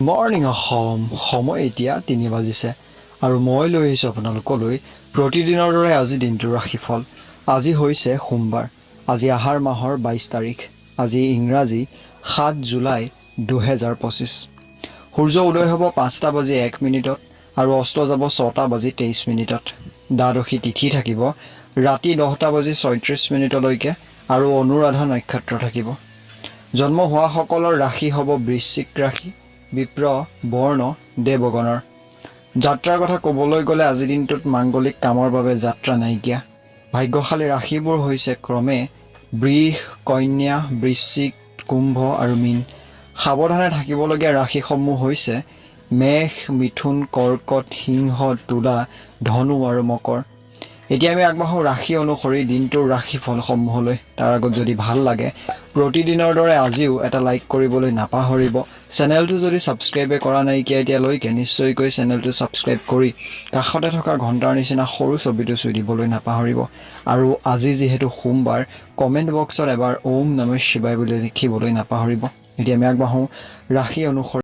Morning Assam সময় এতিয়া 3 বাজিছে আৰু মই লৈ আহিছোঁ আপোনালোকলৈ প্ৰতিদিনৰ দৰে আজি দিনটোৰ ৰাশিফল। আজি হৈছে সোমবাৰ। আজি আহাৰ মাহৰ 22 তাৰিখ। আজি ইংৰাজী 7 জুলাই 2025। সূৰ্য উদয় হ'ব 5:01 আৰু অস্ত যাব 6:23। দ্বাদশী তিথি থাকিব ৰাতি 10:34 আৰু অনুৰাধা নক্ষত্ৰ থাকিব। জন্ম হোৱাসকলৰ ৰাশি হ'ব বৃশ্চিক ৰাশি, বিপ্ৰ বৰ্ণ দেৱগণৰ। যাত্ৰাৰ কথা ক'বলৈ গ'লে আজিৰ দিনটোত মাংগলিক কামৰ বাবে যাত্ৰা নাইকিয়া। ভাগ্যশালী ৰাশিবোৰ হৈছে ক্ৰমে বৃষ, কন্যা, বৃশ্চিক, কুম্ভ আৰু মীন। সাৱধানে থাকিবলগীয়া ৰাশিসমূহ হৈছে মেষ, মিথুন, কৰ্কট, সিংহ, তুলা, ধনু আৰু মকৰ। এতিয়া আমি আগবাঢ়ো ৰাশি অনুসৰি দিনটোৰ ৰাশিফলসমূহলৈ। তাৰ আগত যদি ভাল লাগে প্ৰতিদিনৰ দৰে আজিও এটা লাইক কৰিবলৈ নাপাহৰিব। চেনেলটো যদি ছাবস্ক্ৰাইবে কৰা নাইকিয়া এতিয়ালৈকে নিশ্চয়কৈ চেনেলটো ছাবস্ক্ৰাইব কৰি কাষতে থকা ঘণ্টাৰ নিচিনা সৰু ছবিটো চুই দিবলৈ নাপাহৰিব। আৰু আজি যিহেতু সোমবাৰ, কমেণ্ট বক্সত এবাৰ ওম নমঃ শিৱায় বুলি লিখিবলৈ নাপাহৰিব। এতিয়া আমি আগবাঢ়ো ৰাশি অনুসৰি